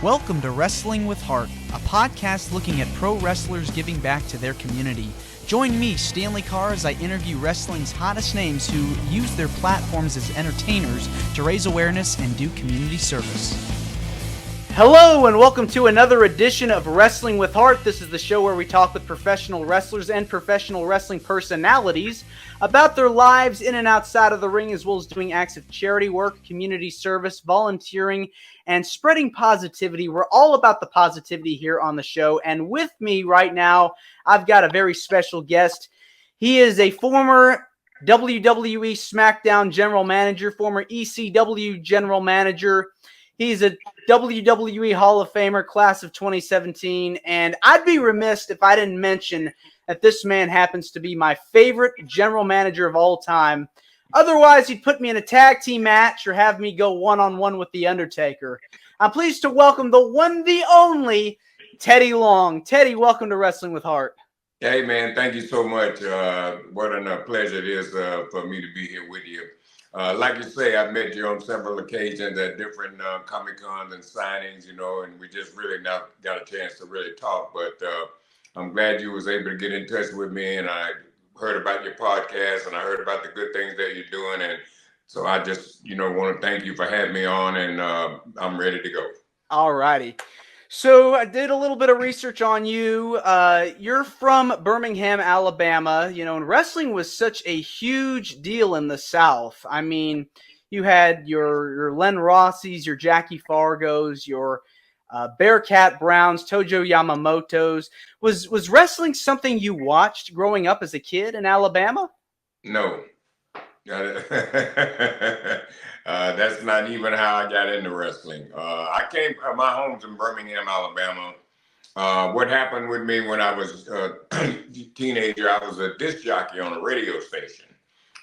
Welcome to Wrestling with Heart, a podcast looking at pro wrestlers giving back to their community. Join me, Stanley Carr, as I interview wrestling's hottest names who use their platforms as entertainers to raise awareness and do community service. Hello and welcome to another edition of Wrestling with Heart. This is the show where we talk with professional wrestlers and professional wrestling personalities about their lives in and outside of the ring, as well as doing acts of charity work, community service, volunteering, and spreading positivity. We're all about the positivity here on the show. And with me right now, I've got a very special guest. He is a former WWE Smackdown general manager, former ECW general manager. He's a WWE Hall of Famer, class of 2017, and I'd be remiss if I didn't mention that this man happens to be my favorite general manager of all time. Otherwise, he'd put me in a tag team match or have me go one-on-one with The Undertaker. I'm pleased to welcome the one, the only, Teddy Long. Teddy, welcome to Wrestling with Heart. Hey, man, thank you so much. What a pleasure it is for me to be here with you. Like you say, I've met you on several occasions at different Comic-Cons and signings, and we just really not got a chance to really talk. But I'm glad you was able to get in touch with me, and I heard about your podcast, and I heard about the good things that you're doing. And so I just, want to thank you for having me on, and I'm ready to go. All righty. So I did a little bit of research on you. You're from Birmingham, Alabama, and wrestling was such a huge deal in the South. I mean, you had your Len Rossies, your Jackie Fargos, your Bearcat Browns, Tojo Yamamoto's. Was wrestling something you watched growing up as a kid in Alabama? No. That's not even how I got into wrestling. My home's in Birmingham, Alabama. What happened with me when I was a teenager, I was a disc jockey on a radio station.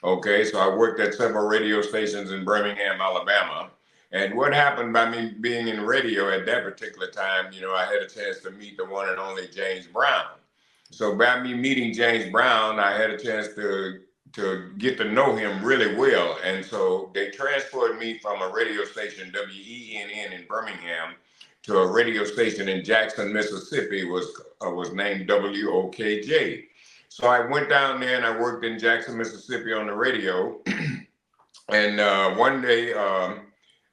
Okay, so I worked at several radio stations in Birmingham, Alabama. And what happened by me being in radio at that particular time, I had a chance to meet the one and only James Brown. So by me meeting James Brown, I had a chance to get to know him really well. And so they transferred me from a radio station, WENN in Birmingham, to a radio station in Jackson, Mississippi, was named WOKJ. So I went down there and I worked in Jackson, Mississippi on the radio. And one day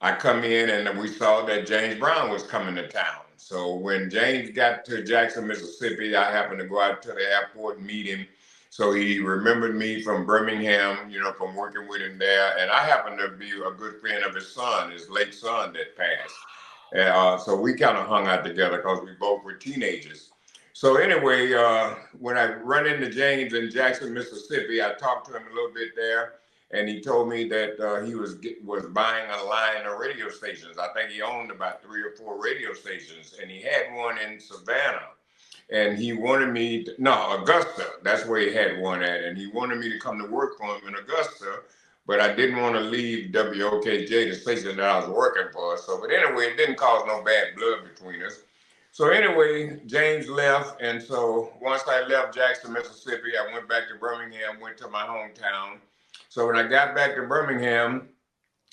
I come in and we saw that James Brown was coming to town. So when James got to Jackson, Mississippi, I happened to go out to the airport and meet him. So he remembered me from Birmingham, from working with him there. And I happened to be a good friend of his son, his late son that passed. So we kind of hung out together because we both were teenagers. So anyway, when I run into James in Jackson, Mississippi, I talked to him a little bit there. And he told me that he was buying a line of radio stations. I think he owned about 3 or 4 radio stations. And he had one in Savannah. And he wanted me Augusta. That's where he had one at. And he wanted me to come to work for him in Augusta. But I didn't want to leave WOKJ, the station that I was working for. But anyway, it didn't cause no bad blood between us. So anyway, James left. And so once I left Jackson, Mississippi, I went back to Birmingham, went to my hometown. So when I got back to Birmingham,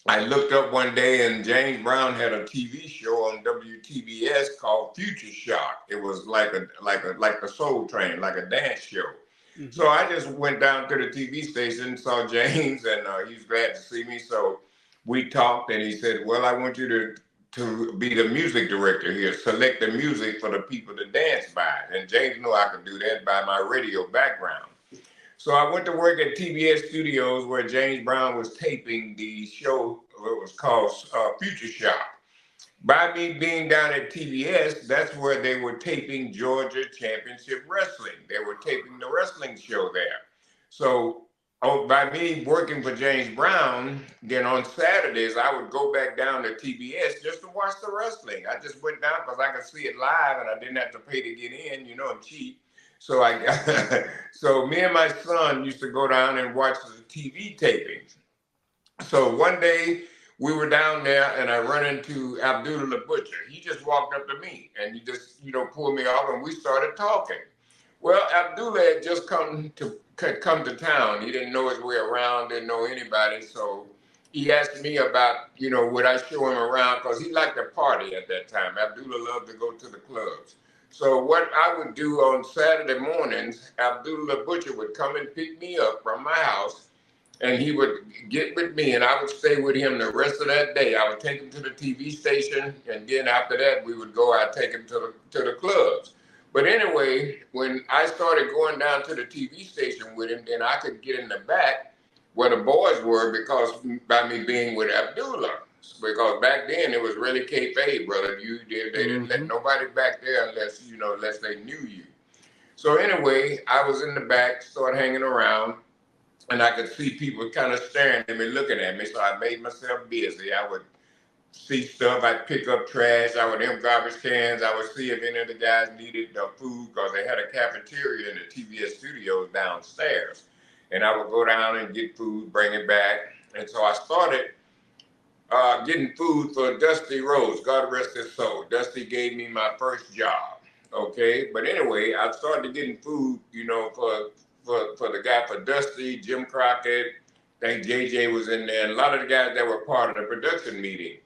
I looked up one day and James Brown had a TV show on WTBS called Future Shock. It was like the Soul Train, like a dance show. Mm-hmm. So I just went down to the TV station, saw James, and he was glad to see me. So we talked, and he said, "Well, I want you to be the music director here, select the music for the people to dance by." And James knew I could do that by my radio background. So I went to work at TBS Studios where James Brown was taping the show. It was called Future Shock. By me being down at TBS, that's where they were taping Georgia Championship Wrestling. They were taping the wrestling show there. So by me working for James Brown, then on Saturdays, I would go back down to TBS just to watch the wrestling. I just went down because I could see it live and I didn't have to pay to get in, and cheap. So so me and my son used to go down and watch the TV tapings. So one day we were down there and I run into Abdullah the Butcher. He just walked up to me and he just, pulled me off and we started talking. Well, Abdullah had just come to town. He didn't know his way around, didn't know anybody. So he asked me about, would I show him around because he liked to party at that time. Abdullah loved to go to the clubs. So what I would do on Saturday mornings, Abdullah Butcher would come and pick me up from my house, and he would get with me, and I would stay with him the rest of that day. I would take him to the TV station, and then after that, we would go. I'd take him to the clubs. But anyway, when I started going down to the TV station with him, then I could get in the back where the boys were because by me being with Abdullah. Because back then it was really kayfabe, brother. They didn't let nobody back there unless they knew you. So anyway, I was in the back, started hanging around, and I could see people kind of staring at me, looking at me. So I made myself busy. I would see stuff. I'd pick up trash. I would empty garbage cans. I would see if any of the guys needed food because they had a cafeteria in the TBS studios downstairs. And I would go down and get food, bring it back. And so I started getting food for Dusty Rhodes. God rest his soul. Dusty gave me my first job. Okay. But anyway, I started getting food, for the guy, for Dusty, Jim Crockett. I think JJ was in there, and a lot of the guys that were part of the production meeting.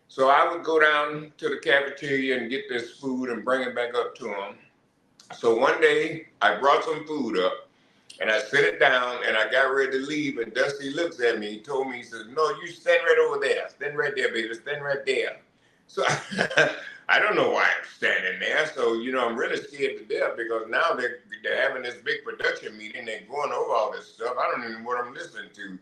So I would go down to the cafeteria and get this food and bring it back up to them. So one day I brought some food up and I set it down and I got ready to leave, and Dusty looks at me. He told me, he says, "No, you stand right over there. Stand right there, baby. Stand right there." So I don't know why I'm standing there. So, I'm really scared to death because now they're having this big production meeting. They're going over all this stuff. I don't even know what I'm listening to.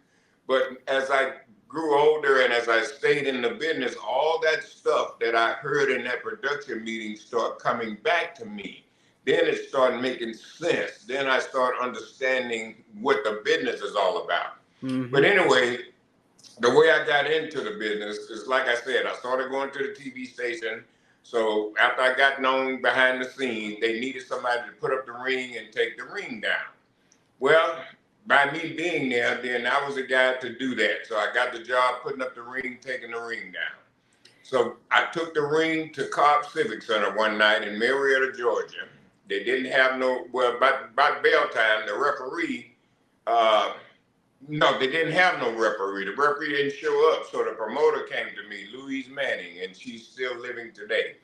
But as I grew older and as I stayed in the business, all that stuff that I heard in that production meeting started coming back to me. Then it started making sense. Then I started understanding what the business is all about. But anyway, the way I got into the business is, like I said, I started going to the TV station. So after I got known behind the scenes, they needed somebody to put up the ring and take the ring down. Well, by me being there, then I was the guy to do that. So I got the job putting up the ring, taking the ring down. So I took the ring to Cobb Civic Center one night in Marietta, Georgia. They didn't have by bell time, the referee, no, they didn't have no referee. The referee didn't show up. So the promoter came to me, Louise Manning, and she's still living today.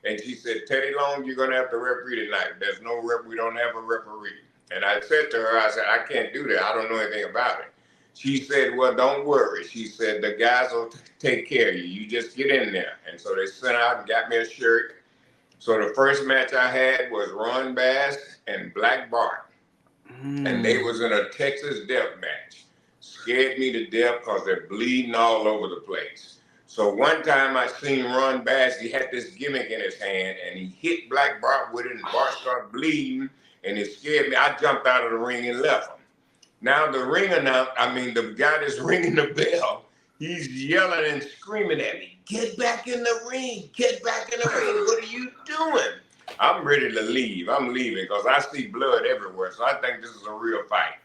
And she said, "Teddy Long, you're going to have to referee tonight. There's no we don't have a referee." And I said to her, I said, "I can't do that. I don't know anything about it." She said, "Well, don't worry." She said, "The guys will take care of you. You just get in there." And so they sent out and got me a shirt. So the first match I had was Ron Bass and Black Bart. And they was in a Texas death match. Scared me to death because they're bleeding all over the place. So one time I seen Ron Bass, he had this gimmick in his hand and he hit Black Bart with it and Bart started bleeding and it scared me. I jumped out of the ring and left him. Now the guy that's ringing the bell, he's yelling and screaming at me, "Get back in the ring, get back in the ring, what are you doing?" I'm ready to leave. I'm leaving because I see blood everywhere. So I think this is a real fight.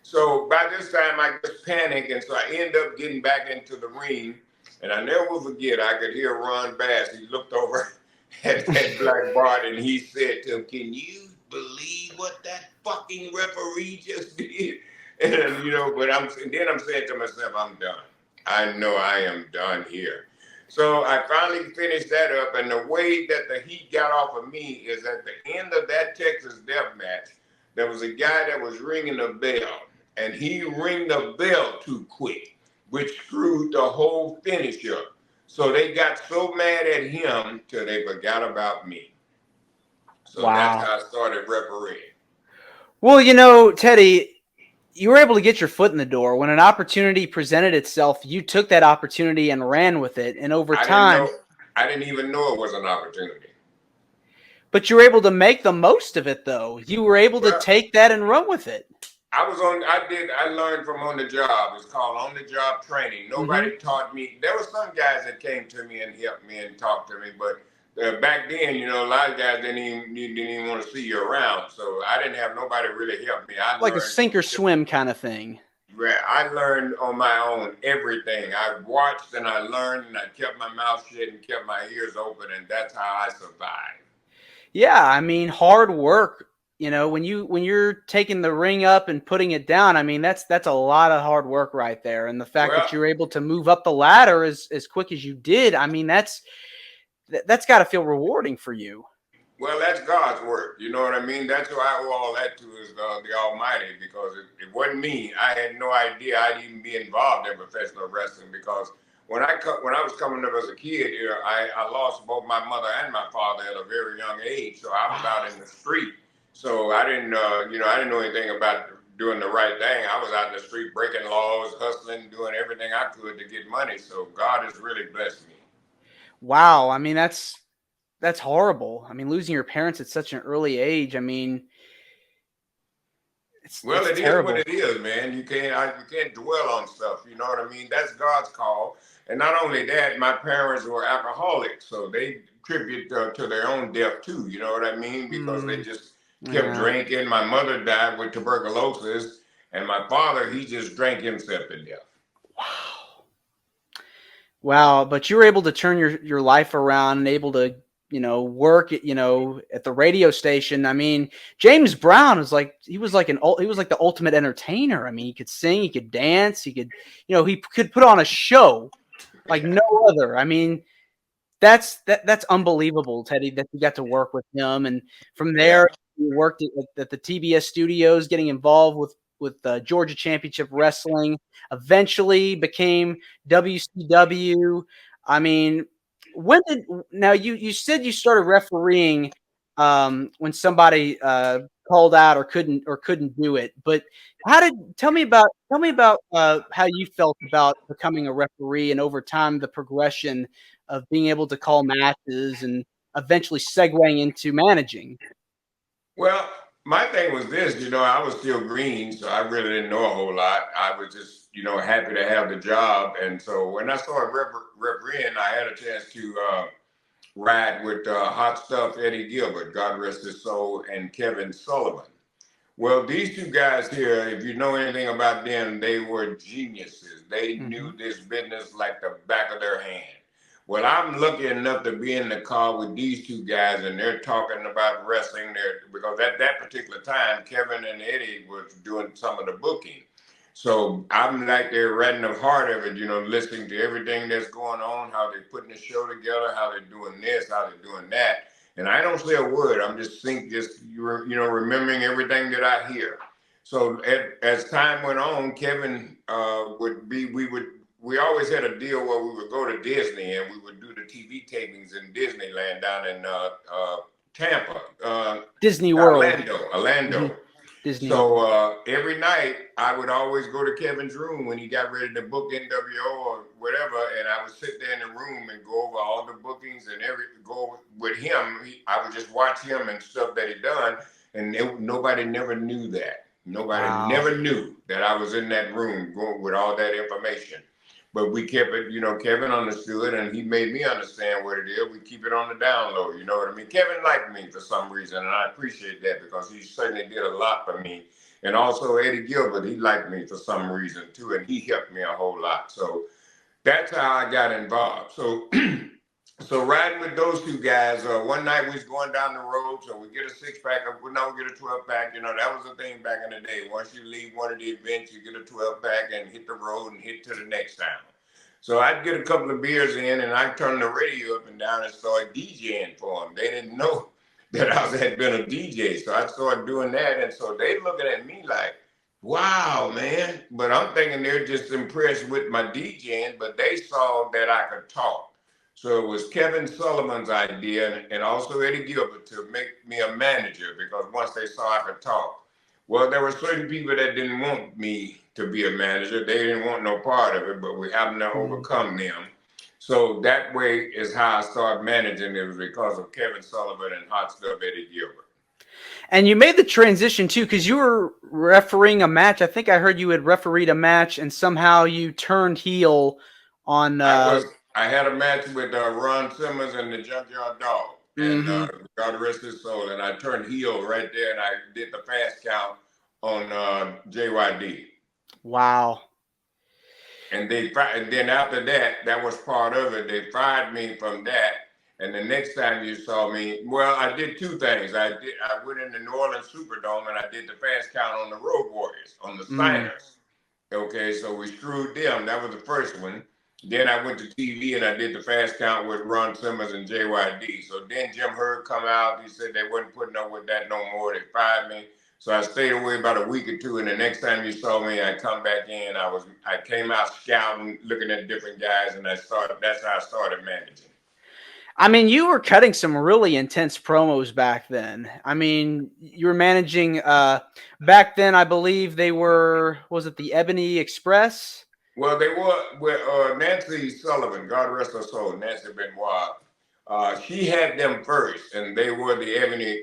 So by this time I just panicked, and so I end up getting back into the ring. And I never will forget, I could hear Ron Bass. He looked over at that Black Bart and he said to him, "Can you believe what that fucking referee just did?" And but I'm saying to myself, I'm done. I know I am done here. So I finally finished that up, and the way that the heat got off of me is at the end of that Texas death match, there was a guy that was ringing the bell, and he rang the bell too quick, which screwed the whole finish up. So they got so mad at him till they forgot about me. So That's how I started refereeing. Well, Teddy, you were able to get your foot in the door. When an opportunity presented itself, you took that opportunity and ran with it. And over time, I didn't even know it was an opportunity. But you were able to make the most of it, though. You were able to take that and run with it. I learned from on the job. It's called on the job training. Nobody taught me. There were some guys that came to me and helped me and talked to me, but back then, a lot of guys didn't even want to see you around. So I didn't have nobody really help me. Like a sink or swim kind of thing. I learned on my own everything. I watched and I learned and I kept my mouth shut and kept my ears open, and that's how I survived. Yeah, I mean, hard work You know, when you're taking the ring up and putting it down, I mean, that's a lot of hard work right there. And the fact Well, that you're able to move up the ladder as quick as you did, I mean, that's got to feel rewarding for you. well, that's God's work. You know what I mean? That's who I owe all that to is the Almighty, because it wasn't me. I had no idea I'd even be involved in professional wrestling, because when I was coming up as a kid here, I lost both my mother and my father at a very young age. So I was out in the street. So I didn't, I didn't know anything about doing the right thing. I was out in the street breaking laws, hustling, doing everything I could to get money. So God has really blessed me. Wow, I mean, that's horrible. I mean, losing your parents at such an early age, I mean, Well, it's it is what terrible. it is, man. You can't dwell on stuff. You know what I mean? That's God's call. And not only that, my parents were alcoholics, so they tribute to their own death too. You know what I mean? Because they Mm, just kept yeah. drinking. My mother died with tuberculosis, and my father, he just drank himself to death. Wow. Wow, but you were able to turn your life around and able to, work at, at the radio station. I mean, James Brown was like he was like the ultimate entertainer. I mean, he could sing, he could dance, he could put on a show like no other. I mean, that's unbelievable, Teddy, that you got to work with him, and from Yeah. there you worked at the TBS studios, getting involved with Georgia Championship Wrestling. Eventually became WCW. I mean, when did now you said you started refereeing when somebody called out or couldn't do it, but how did tell me about how you felt about becoming a referee and over time the progression of being able to call matches and eventually segueing into managing. Well, my thing was this, I was still green, so I really didn't know a whole lot. I was just, happy to have the job. And so when I started refereeing, I had a chance to ride with Hot Stuff Eddie Gilbert, God rest his soul, and Kevin Sullivan. Well, these two guys here, if you know anything about them, they were geniuses. They Mm-hmm. knew this business like the back of their hand. Well, I'm lucky enough to be in the car with these two guys, and they're talking about wrestling there because at that particular time, Kevin and Eddie was doing some of the booking. So I'm like there right in the heart of it, listening to everything that's going on, how they're putting the show together, how they're doing this, how they're doing that. And I don't say a word. I'm just remembering everything that I hear. So as time went on, Kevin we always had a deal where we would go to Disney and we would do the TV tapings in Disneyland down in Tampa, Disney World. Orlando. Mm-hmm. Disney So World. every night I would always go to Kevin's room when he got ready to book NWO or whatever, and I would sit there in the room and go over all the bookings and go with him. I would just watch him and stuff that he done, and nobody never knew that. Nobody Wow. never knew that I was in that room going with all that information. But we kept it, Kevin understood and he made me understand what it is. We keep it on the down low, you know what I mean? Kevin liked me for some reason, and I appreciate that because he certainly did a lot for me. And also Eddie Gilbert, he liked me for some reason too, and he helped me a whole lot. So that's how I got involved. So so riding with those two guys, one night we was going down the road, so we get a six pack. No, we get a 12 pack. That was the thing back in the day. Once you leave one of the events, you get a 12 pack and hit the road and hit to the next town. So I'd get a couple of beers in, and I'd turn the radio up and down and start DJing for them. They didn't know that had been a DJ, so I started doing that, and so they looking at me like, "Wow, man!" But I'm thinking they're just impressed with my DJing, but they saw that I could talk. So it was Kevin Sullivan's idea and also Eddie Gilbert to make me a manager because once they saw I could talk. Well, there were certain people that didn't want me to be a manager. They didn't want no part of it, but we happened to Mm. overcome them. So that way is how I started managing. It was because of Kevin Sullivan and Hot Stuff Eddie Gilbert. And you made the transition too, because you were refereeing a match. I think I heard you had refereed a match, and somehow you turned heel on. I had a match with Ron Simmons and the Junkyard Dog, and Mm-hmm. God rest his soul. And I turned heel right there, and I did the fast count on JYD. Wow. And then after that, that was part of it. They fired me from that, And the next time you saw me, well, I did two things. I went in the New Orleans Superdome and I did the fast count on the Road Warriors, on the signers. Okay, so we screwed them. That was the first one. Then I went to TV and I did the fast count with Ron Simmons and JYD. So then Jim Hurd come out. He said they wasn't putting up with that no more. They fired me. So I stayed away about a week or two. And the next time you saw me, I come back in. I came out scouting, looking at different guys, and that's how I started managing. I mean, you were cutting some really intense promos back then. I mean, you were managing back then, I believe they were, was it the Ebony Express? Well, they were with Nancy Sullivan, God rest her soul, Nancy Benoit. She had them first, and they were the Ebony.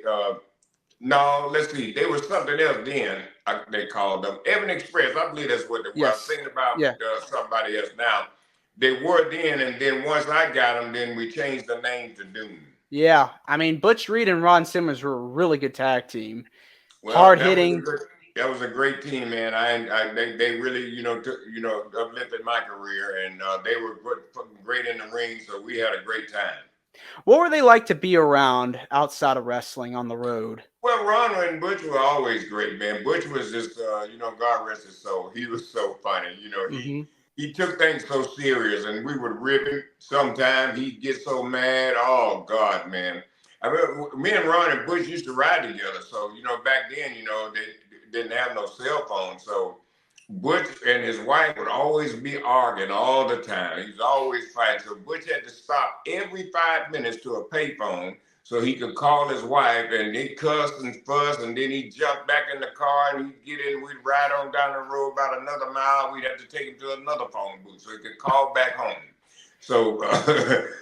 No, let's see, they were something else then. They called them Ebony Express. I believe that's what they were. Yes. I was thinking about Yeah. Somebody else now. They were then, and then once I got them, then we changed the name to Doom. Yeah, I mean, Butch Reed and Ron Simmons were a really good tag team. Well, hard hitting. That was a great team, man. They really uplifted my career, and they were great in the ring. So we had a great time. What were they like to be around outside of wrestling on the road? Well, Ron and Butch were always great, man. Butch was just, God rest his soul. He was so funny. He took things so serious, and we would rip him. Sometimes he'd get so mad. Oh God, man. I mean, me and Ron and Butch used to ride together. So, back then, they didn't have no cell phone. So Butch and his wife would always be arguing all the time. He was always fighting. So Butch had to stop every 5 minutes to a payphone so he could call his wife, and he'd cuss and fuss, and then he'd jump back in the car and he'd get in. We'd ride on down the road about another mile. We'd have to take him to another phone booth so he could call back home. So,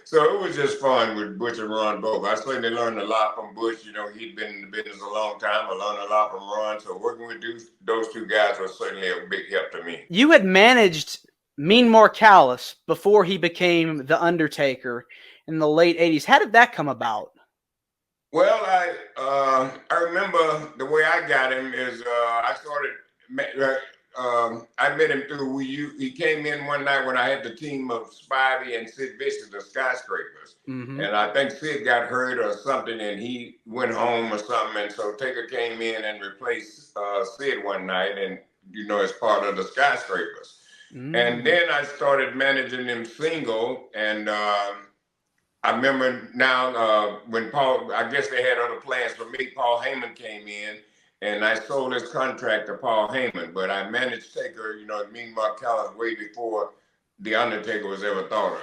so it was just fun with Butch and Ron both. I certainly learned a lot from Butch. He'd been in the business a long time. I learned a lot from Ron. So working with those two guys was certainly a big help to me. You had managed Mean Marcalis before he became the Undertaker in the late '80s. How did that come about? Well, I remember the way I got him is I met him through he came in one night when I had the team of Spivey and Sid Vicious, the Skyscrapers. And I think Sid got hurt or something and he went home or something. And so Taker came in and replaced Sid one night and, as part of the Skyscrapers. And then I started managing them single and I remember now when I guess they had other plans for me, Paul Heyman came in and I sold his contract to Paul Heyman, but I managed Taker, Mean Marcalis way before The Undertaker was ever thought of.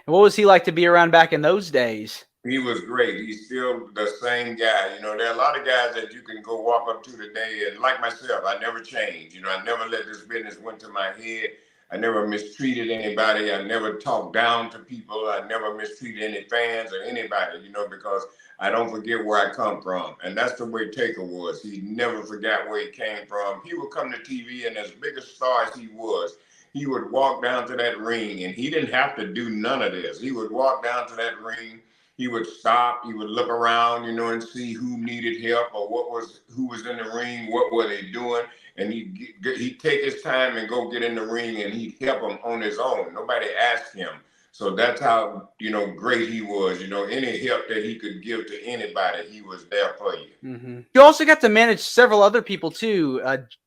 And what was he like to be around back in those days? He was great. He's still the same guy. There are a lot of guys that you can go walk up to today, and like myself, I never changed. I never let this business went to my head. I never mistreated anybody. I never talked down to people. I never mistreated any fans or anybody, because I don't forget where I come from. And that's the way Taker was. He never forgot where he came from. He would come to TV, and as big a star as he was, he would walk down to that ring, and he didn't have to do none of this. He would walk down to that ring. He would stop. He would look around, and see who needed help or who was in the ring, what were they doing. And he'd take his time and go get in the ring and he'd help them on his own. Nobody asked him. So that's how, great he was. Any help that he could give to anybody, he was there for you. You also got to manage several other people too.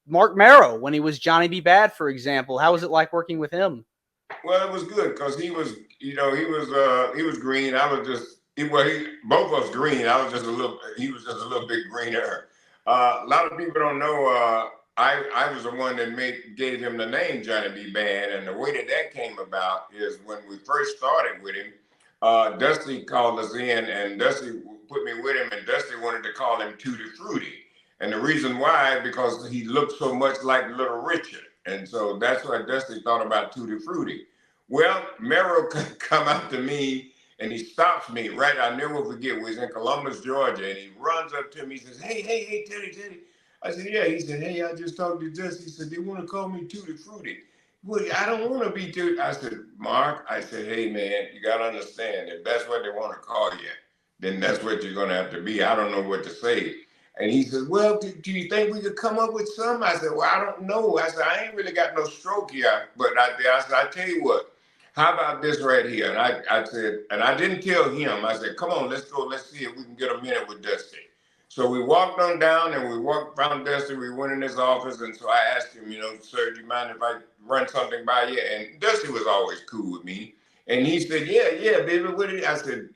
Mark Marrow, when he was Johnny B. Bad, for example. How was it like working with him? Well, it was good because he was green. I was just, both of us green. He was just a little bit greener. A lot of people don't know, I was the one that gave him the name Johnny B. Bad, and the way that came about is when we first started with him, Dusty called us in, and Dusty put me with him, and Dusty wanted to call him Tutti Frutti. And the reason why, because he looked so much like Little Richard. And so that's why Dusty thought about Tutti Frutti. Well, Merrill come out to me, and he stops me right. I'll never forget. We was in Columbus, Georgia, and he runs up to me. He says, hey, Teddy. I said, yeah. He said, hey, I just talked to Dusty. He said, they want to call me Tutti Frutti. Well, I don't want to be Tutti. I said, Mark, hey, man, you got to understand, if that's what they want to call you, then that's what you're going to have to be. I don't know what to say. And he said, well, do you think we could come up with some? I said, well, I don't know. I said, I ain't really got no stroke here. But I said, I tell you what, how about this right here? And I said, and I didn't tell him. I said, come on, let's go. Let's see if we can get a minute with Dusty. So we walked on down and we found Dusty. We went in his office. And so I asked him, sir, do you mind if I run something by you? And Dusty was always cool with me. And he said, yeah, baby. What did I said,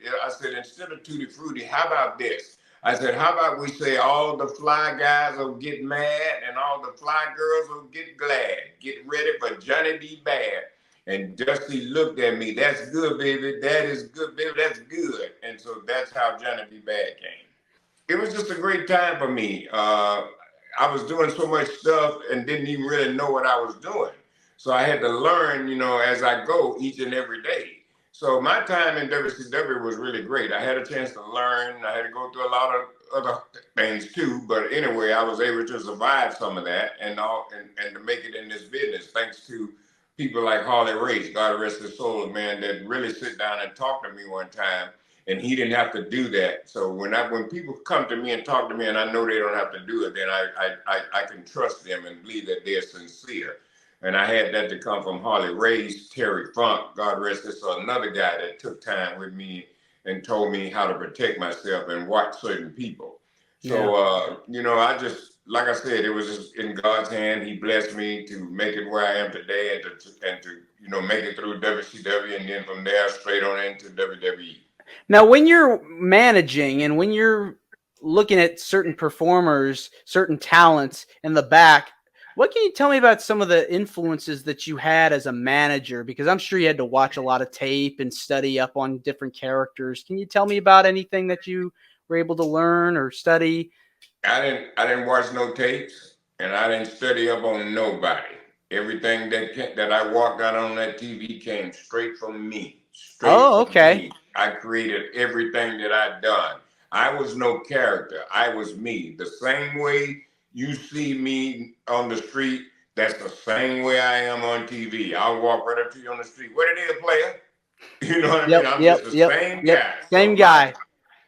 instead of Tutti Frutti, how about this? I said, how about we say all the fly guys will get mad and all the fly girls will get glad. Get ready for Johnny B. Bad. And Dusty looked at me. That's good, baby. That is good, baby. That's good. And so that's how Johnny B. Bad came. It was just a great time for me. I was doing so much stuff and didn't even really know what I was doing. So I had to learn, as I go each and every day. So my time in WCW was really great. I had a chance to learn. I had to go through a lot of other things too. But anyway, I was able to survive some of that and to make it in this business thanks to people like Harley Race, God rest his soul, man, that really sit down and talk to me one time. And he didn't have to do that. So when people come to me and talk to me and I know they don't have to do it, then I can trust them and believe that they're sincere. And I had that to come from Harley Race, Terry Funk, God rest his soul, another guy that took time with me and told me how to protect myself and watch certain people. So, I just, like I said, it was just in God's hand. He blessed me to make it where I am today and to make it through WCW and then from there straight on into WWE. Now, when you're managing and when you're looking at certain performers, certain talents in the back, what can you tell me about some of the influences that you had as a manager? Because I'm sure you had to watch a lot of tape and study up on different characters. Can you tell me about anything that you were able to learn or study? I didn't watch no tapes and I didn't study up on nobody. Everything that I walked out on that TV came straight from me. Oh, okay. I created everything that I'd done. I was no character. I was me. The same way you see me on the street, that's the same way I am on TV. I'll walk right up to you on the street. What it is, player? You know what I mean? I'm just the same guy. Same guy.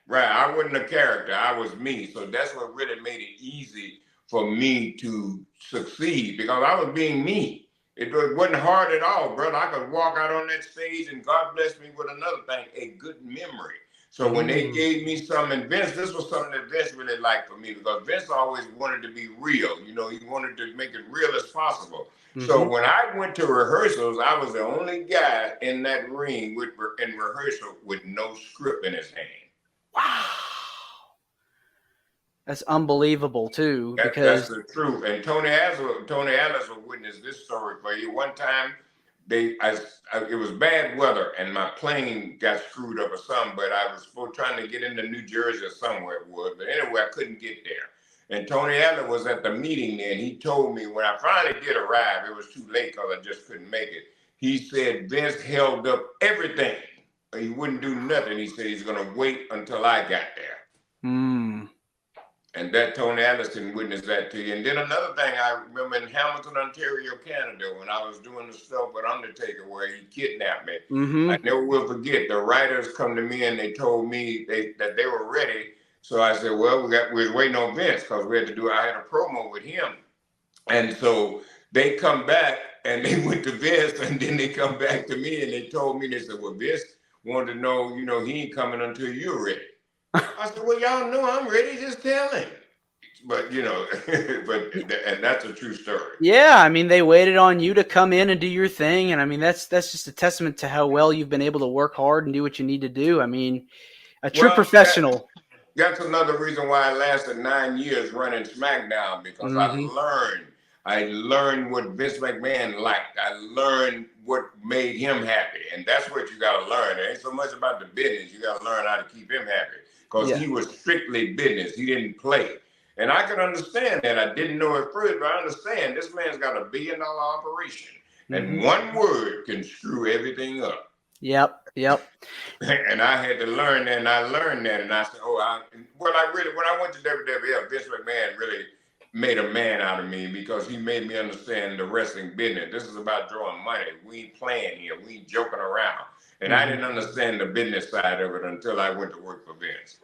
Right. I wasn't a character. I was me. So that's what really made it easy for me to succeed because I was being me. It wasn't hard at all, brother. I could walk out on that stage and God bless me with another thing, a good memory. So when they gave me something, Vince, this was something that Vince really liked for me because Vince always wanted to be real. He wanted to make it real as possible. So when I went to rehearsals, I was the only guy in that ring in rehearsal with no script in his hand. Wow. That's unbelievable too. That's the truth. And Tony Atlas will witness this story for you. One time, it was bad weather and my plane got screwed up or something. But I was trying to get into New Jersey or somewhere it was. But anyway, I couldn't get there. And Tony Atlas was at the meeting there, and he told me when I finally did arrive, it was too late because I just couldn't make it. He said Vince held up everything. He wouldn't do nothing. He said he's going to wait until I got there. And that Tony Allison witnessed that to you. And then another thing I remember in Hamilton, Ontario, Canada, when I was doing the stuff with Undertaker where he kidnapped me. I never will forget. The writers come to me and they told me that they were ready. So I said, well, we was waiting on Vince because I had a promo with him. And so they come back and they went to Vince and then they come back to me and they told me, they said, well, Vince wanted to know, he ain't coming until you're ready. I said, well, y'all know I'm ready, just tell him. But, and that's a true story. Yeah, I mean, they waited on you to come in and do your thing. And I mean, that's just a testament to how well you've been able to work hard and do what you need to do. I mean, a true professional. That's another reason why I lasted 9 years running Smackdown because I learned what Vince McMahon liked. I learned what made him happy. And that's what you got to learn. It ain't so much about the business. You got to learn how to keep him happy because he was strictly business. He didn't play. And I can understand that. I didn't know at first, but I understand this man's got $1 billion operation. And one word can screw everything up. Yep. And I had to learn that, and I learned that. And I said, when I went to WWF, Vince McMahon really made a man out of me because he made me understand the wrestling business. This is about drawing money. We ain't playing here. We ain't joking around. And I didn't understand the business side of it until I went to work for Vince.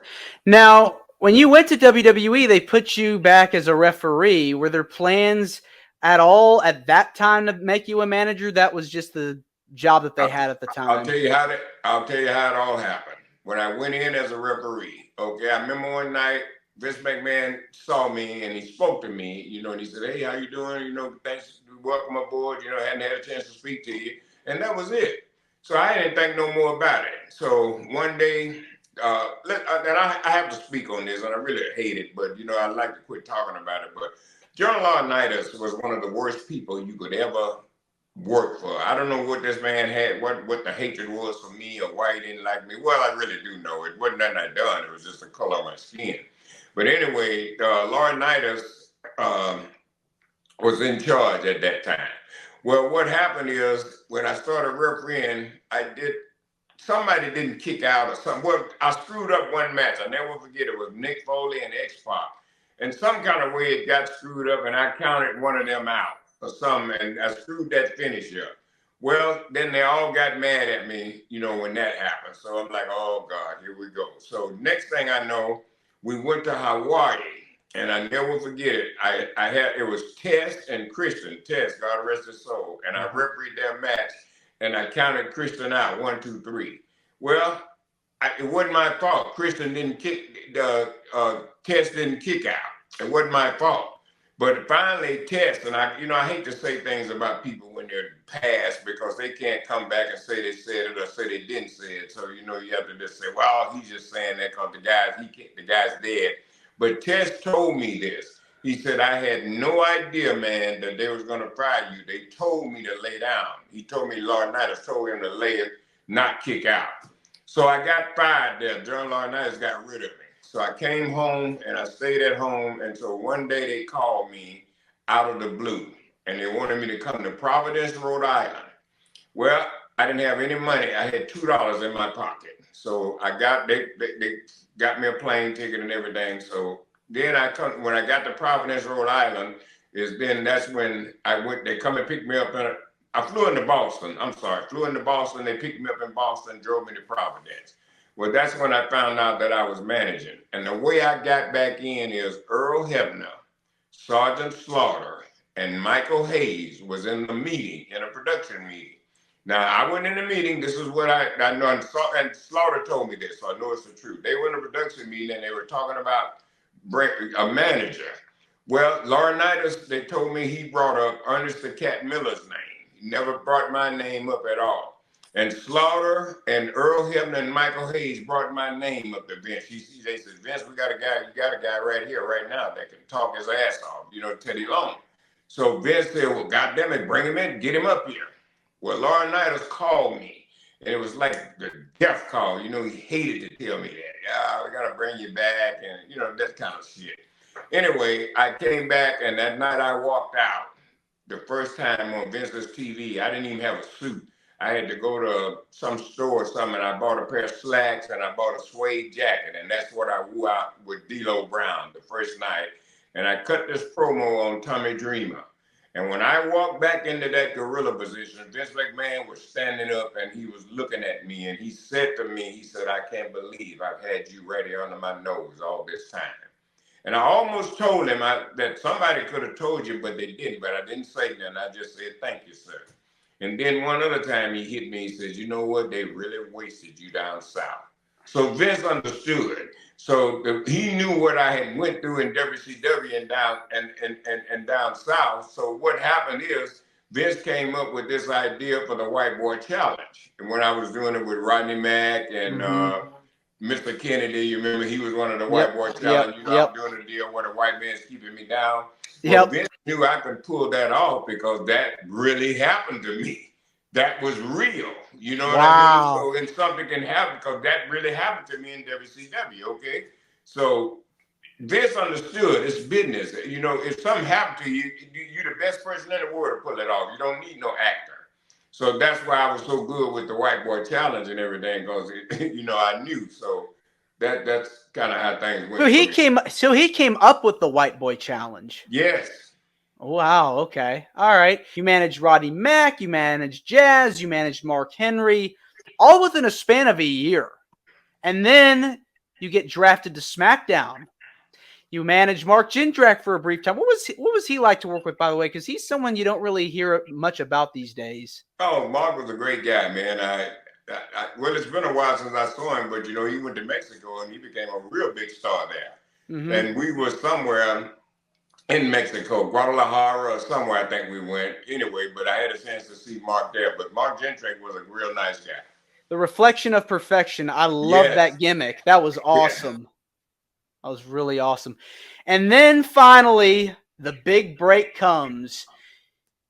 Now, when you went to WWE, they put you back as a referee. Were there plans at all at that time to make you a manager? That was just the job that they had at the time. I'll tell you how it all happened. When I went in as a referee, okay, I remember one night Vince McMahon saw me and he spoke to me, and he said, "Hey, how you doing? Thanks, welcome aboard. Hadn't had a chance to speak to you," and that was it. So I didn't think no more about it. So one day, and I have to speak on this, and I really hate it, but I like to quit talking about it. But John Laurinaitis was one of the worst people you could ever work for. I don't know what this man had, what the hatred was for me or why he didn't like me. Well, I really do know. It wasn't nothing I done. It was just the color of my skin. But anyway, Laurinaitis was in charge at that time. Well, what happened is when I started refereeing, somebody didn't kick out or something. Well, I screwed up one match. I'll never forget it was Nick Foley and X-Pac. And some kind of way it got screwed up and I counted one of them out or something, and I screwed that finish up. Well, then they all got mad at me, when that happened. So I'm like, oh God, here we go. So next thing I know, we went to Hawaii, and I never forget it. It was Test and Christian. Test, God rest his soul, and I refereed their match, and I counted Christian out 1, 2, 3. Well, it wasn't my fault. Christian didn't kick. Test didn't kick out. It wasn't my fault. But finally, Test, and I hate to say things about people when they're past because they can't come back and say they said it or say they didn't say it. So you have to just say, well, he's just saying that because the guy's dead. But Test told me this. He said, I had no idea, man, that they was gonna fire you. They told me to lay down. He told me Laurinaitis told him to lay it, not kick out. So I got fired there. John Laurinaitis got rid of me. So I came home and I stayed at home. And so one day they called me out of the blue and they wanted me to come to Providence, Rhode Island. Well, I didn't have any money. I had $2 in my pocket. So they got me a plane ticket and everything. So then when I got to Providence, Rhode Island, that's when I went, they come and picked me up. I flew into Boston. They picked me up in Boston, drove me to Providence. Well, that's when I found out that I was managing. And the way I got back in is Earl Hebner, Sergeant Slaughter, and Michael Hayes was in the meeting, in a production meeting. Now, I went in the meeting. This is what I know, and Slaughter told me this, so I know it's the truth. They were in a production meeting, and they were talking about a manager. Well, Laurinaitis, they told me he brought up Ernest the Cat Miller's name. He never brought my name up at all. And Slaughter and Earl Hebner and Michael Hayes brought my name up to Vince. They said, Vince, you got a guy right here, right now that can talk his ass off, Teddy Long. So Vince said, well, goddamn it, bring him in, get him up here. Well, Laurinaitis called me, and it was like the death call. He hated to tell me that. Yeah, we got to bring you back, and, that kind of shit. Anyway, I came back, and that night I walked out the first time on Vince's TV. I didn't even have a suit. I had to go to some store or something, and I bought a pair of slacks, and I bought a suede jacket, and that's what I wore out with D'Lo Brown the first night. And I cut this promo on Tommy Dreamer. And when I walked back into that gorilla position, Vince McMahon was standing up, and he was looking at me, and he said to me, he said, I can't believe I've had you right here under my nose all this time. And I almost told him that somebody could have told you, but they didn't. But I didn't say nothing. I just said, thank you, sir. And then one other time he hit me, he says, you know what? They really wasted you down south. So Vince understood. So he knew what I had went through in WCW and down south. So what happened is Vince came up with this idea for the White Boy Challenge. And when I was doing it with Rodney Mack and Mr. Kennedy, you remember he was one of the White Boy Challenge. I'm doing a deal where the white man's keeping me down. Well, Vince knew I could pull that off because that really happened to me. That was real. You know what I mean? So, and something can happen because that really happened to me in WCW, okay? So Vince understood it's business. If something happened to you, you're the best person in the world to pull it off. You don't need no actor. So that's why I was so good with the White Boy Challenge and everything because, I knew. So that's kind of how things went. So he came up with the White Boy Challenge. Yes. Wow. Okay. All right. You managed Roddy Mack. You managed Jazz. You managed Mark Henry, all within a span of a year, and then you get drafted to SmackDown. You managed Mark Jindrak for a brief time. What was he like to work with, by the way? Because he's someone you don't really hear much about these days. Oh, Mark was a great guy, man. Well, it's been a while since I saw him, but he went to Mexico and he became a real big star there. Mm-hmm. And we were somewhere in Mexico, Guadalajara or somewhere, I think we went. Anyway, but I had a chance to see Mark there. But Mark Jindrak was a real nice guy. The reflection of perfection. I love Yes. that gimmick. That was Yeah. awesome. That was really awesome. And then finally, the big break comes.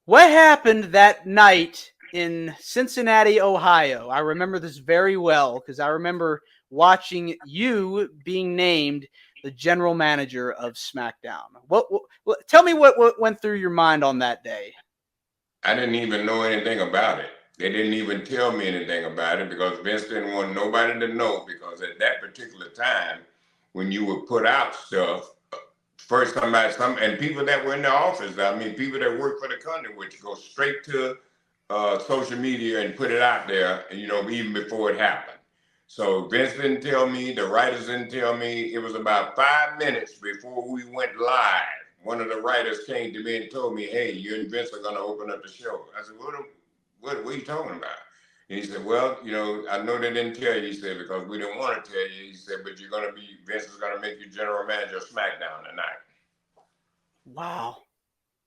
What happened that night in Cincinnati, Ohio? I remember this very well because I remember watching you being named the general manager of SmackDown. What tell me what went through your mind on that day? I didn't even know anything about it. They didn't even tell me anything about it because Vince didn't want nobody to know, because at that particular time, when you would put out stuff, first and people that were in the office, I mean, people that work for the company would go straight to social media and put it out there, even before it happened. So Vince didn't tell me, the writers didn't tell me. It was about 5 minutes before we went live. One of the writers came to me and told me, "Hey, you and Vince are going to open up the show." I said, what are you talking about? And he said, "Well, I know they didn't tell you," he said, "because we didn't want to tell you." He said, "But Vince is going to make you general manager of SmackDown tonight." Wow.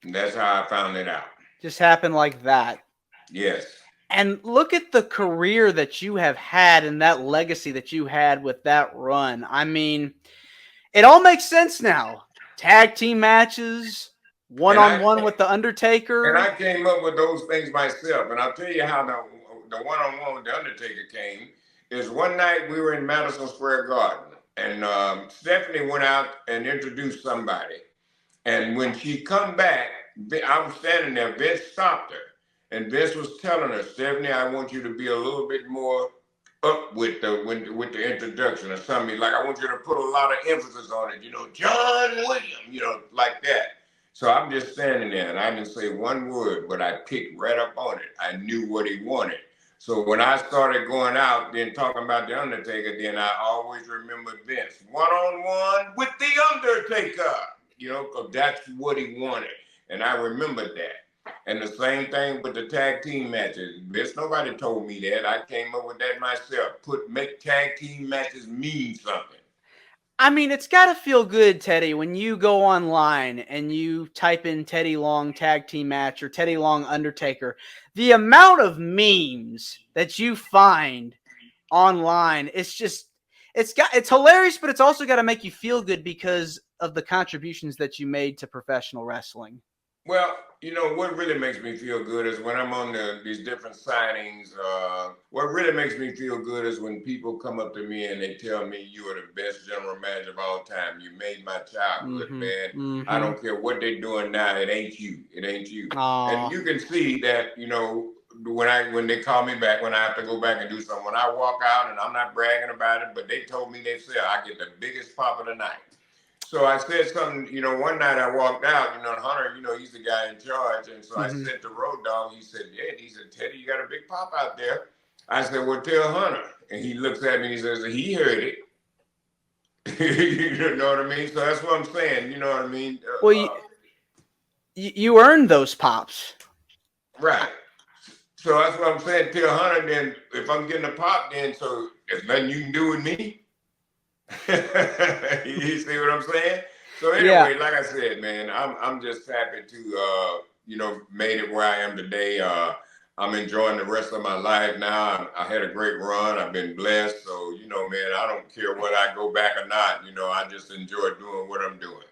And that's how I found it out. Just happened like that. Yes. And look at the career that you have had and that legacy that you had with that run. I mean, it all makes sense now. Tag team matches, one-on-one with the And Undertaker. I came up with those things myself. And I'll tell you how the one-on-one with the Undertaker came. Is one night we were in Madison Square Garden, and Stephanie went out and introduced somebody. And when she come back, I was standing there. Vince stopped her, and Vince was telling her, "Stephanie, I want you to be a little bit more up with the introduction or something. Like, I want you to put a lot of emphasis on it. John William, like that." So I'm just standing there, and I didn't say one word, but I picked right up on it. I knew what he wanted. So when I started going out, then talking about the Undertaker, then I always remembered Vince. One-on-one with the Undertaker. Because that's what he wanted. And I remembered that. And the same thing with the tag team matches. Vince, nobody told me that. I came up with that myself. Make tag team matches mean something. I mean, it's got to feel good, Teddy, when you go online and you type in Teddy Long tag team match or Teddy Long Undertaker. The amount of memes that you find online, it's hilarious, but it's also got to make you feel good because of the contributions that you made to professional wrestling. Well, what really makes me feel good is when I'm on these different signings. What really makes me feel good is when people come up to me and they tell me, "You are the best general manager of all time. You made my childhood, man. Mm-hmm. I don't care what they're doing now. It ain't you. It ain't you." Aww. And you can see that, when they call me back, when I have to go back and do something, when I walk out, and I'm not bragging about it, but they told me themselves, I get the biggest pop of the night. So I said something, one night I walked out, Hunter, he's the guy in charge. And so I said to Road Dogg, he said, "Yeah," he said, "Teddy, you got a big pop out there." I said, "Well, tell Hunter." And he looks at me and he says, "He heard it." You know what I mean? So that's what I'm saying. You know what I mean? Well, you earned those pops. Right. So that's what I'm saying. Tell Hunter, then, if I'm getting a pop, then so there's nothing you can do with me. You see what I'm saying? So anyway, like I said, man, I'm just happy to made it where I am today. I'm enjoying the rest of my life now. I had a great run. I've been blessed. So man, I don't care whether I go back or not. I just enjoy doing what I'm doing.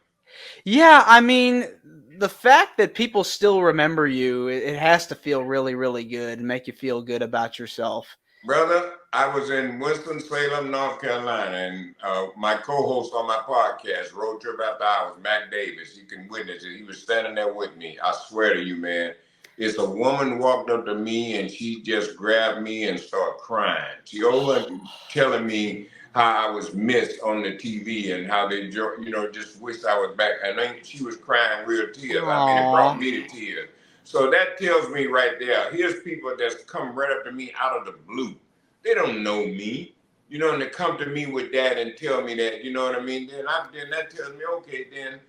Yeah, I mean, the fact that people still remember you, it has to feel really, really good and make you feel good about yourself. Brother, I was in Winston-Salem, North Carolina, and my co-host on my podcast, Road Trip After Hours, Mac Davis, you can witness it. He was standing there with me. I swear to you, man. It's a woman walked up to me and she just grabbed me and started crying. She over telling me how I was missed on the TV and how they, just wished I was back. And then she was crying real tears. Aww. I mean, it brought me to tears. So that tells me right there, here's people that's come right up to me out of the blue. They don't know me. and to come to me with that and tell me that, you know what I mean? Then that tells me, okay, then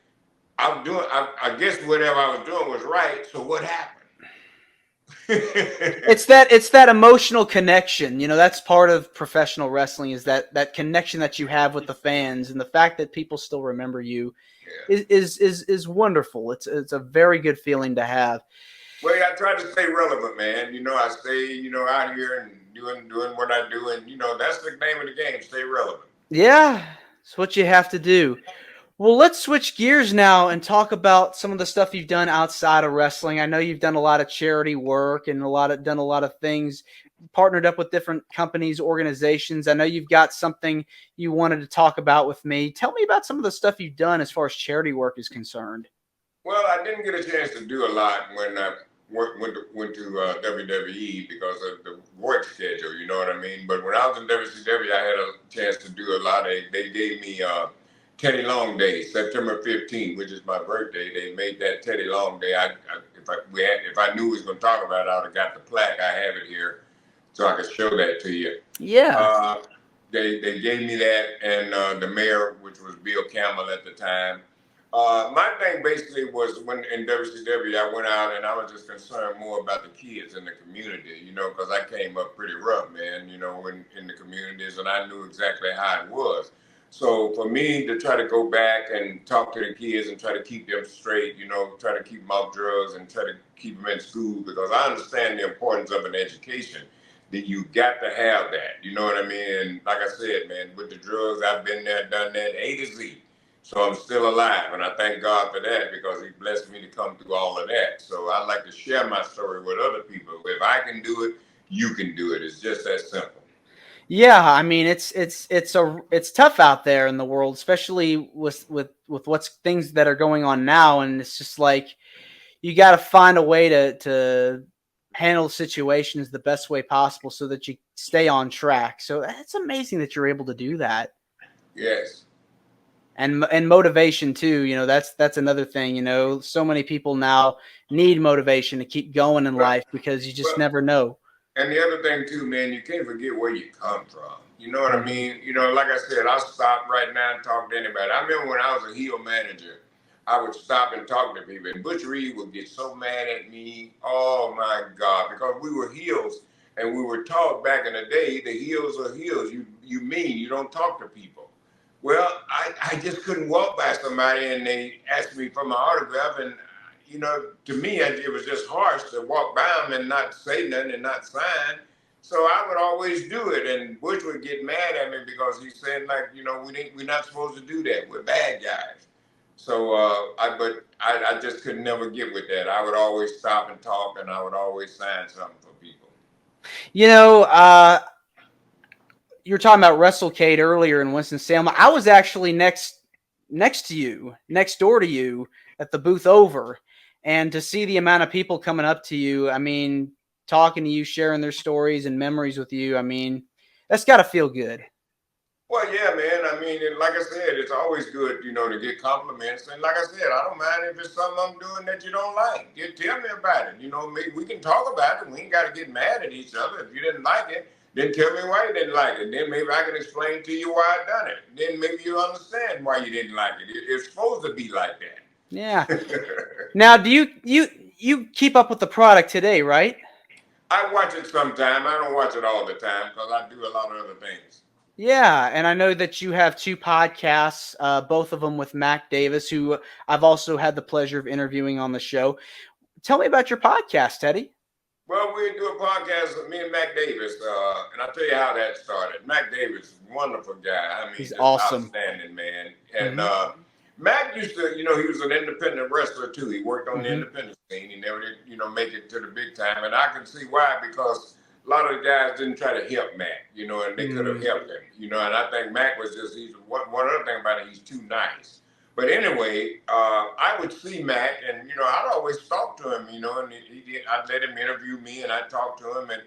I guess whatever I was doing was right. So what happened? It's that emotional connection. That's part of professional wrestling, is that connection that you have with the fans, and the fact that people still remember you Yeah. is wonderful. It's a very good feeling to have. Well, I try to stay relevant, man. I stay, out here and doing what I do, and that's the name of the game. Stay relevant. Yeah, it's what you have to do. Well, let's switch gears now and talk about some of the stuff you've done outside of wrestling. I know you've done a lot of charity work and done a lot of things, partnered up with different companies, organizations. I know you've got something you wanted to talk about with me. Tell me about some of the stuff you've done as far as charity work is concerned. Well, I didn't get a chance to do a lot when I went to WWE because of the work schedule. You know what I mean? But when I was in WCW, I had a chance to do a lot. They gave me Teddy Long Day, September 15th, which is my birthday. They made that Teddy Long Day. If I knew we was going to talk about it, I would have got the plaque. I have it here, so I could show that to you. Yeah. They gave me that, and the mayor, which was Bill Campbell at the time. My thing basically was when in WCW, I went out and I was just concerned more about the kids in the community, because I came up pretty rough, man, in the communities, and I knew exactly how it was. So for me to try to go back and talk to the kids and try to keep them straight, try to keep them off drugs and try to keep them in school, because I understand the importance of an education. That you got to have that, you know what I mean? And like I said, man, with the drugs, I've been there, done that, A to Z. So I'm still alive, and I thank God for that, because He blessed me to come through all of that. So I like to share my story with other people. If I can do it, you can do it. It's just that simple. Yeah, I mean it's tough out there in the world, especially with what's things that are going on now, and it's just like you got to find a way to handle situations the best way possible so that you stay on track. So it's amazing that you're able to do that. Yes. And motivation too, that's another thing. So many people now need motivation to keep going in Well, life, because you just well, never know. and the other thing too, man, you can't forget where you come from. You know what I Mhm. mean? Like I said, I'll stop right now and talk to anybody. I remember when I was a heel manager, I would stop and talk to people, and Butch Reed would get so mad at me. Oh my God, because we were heels, and we were taught back in the day, the heels are heels. You mean you don't talk to people. Well, I just couldn't walk by somebody and they asked me for my autograph, and to me, it was just harsh to walk by them and not say nothing and not sign. So I would always do it, and Bush would get mad at me because he said, like, we're not supposed to do that. We're bad guys. So I just could never get with that. I would always stop and talk, and I would always sign something for people. You know, you were talking about WrestleCade earlier in Winston-Salem. I was actually next to you, next door to you at the booth over, and to see the amount of people coming up to you, I mean, talking to you, sharing their stories and memories with you, I mean, that's got to feel good. Well, yeah, man. I mean, like I said, it's always good, to get compliments. And like I said, I don't mind if it's something I'm doing that you don't like. Tell me about it. Maybe we can talk about it. We ain't got to get mad at each other. If you didn't like it, then tell me why you didn't like it. Then maybe I can explain to you why I done it. Then maybe you understand why you didn't like it. It's supposed to be like that. Yeah. Now, do you keep up with the product today, right? I watch it sometime. I don't watch it all the time because I do a lot of other things. Yeah, and I know that you have two podcasts, both of them with Mac Davis, who I've also had the pleasure of interviewing on the show. Tell me about your podcast, Teddy. Well, we do a podcast with me and Mac Davis, and I'll tell you how that started. Mac Davis, wonderful guy. I mean, He's just awesome. outstanding, man. And Mm-hmm. Mac used to, he was an independent wrestler too. He worked on the Mm-hmm. independent scene. He never did, make it to the big time. And I can see why, because a lot of the guys didn't try to help Mac, and they could have helped him, And I think Mac was he's one other thing about it, he's too nice. But anyway, I would see Mac, and I'd always talk to him, and I'd let him interview me, and I'd talk to him, and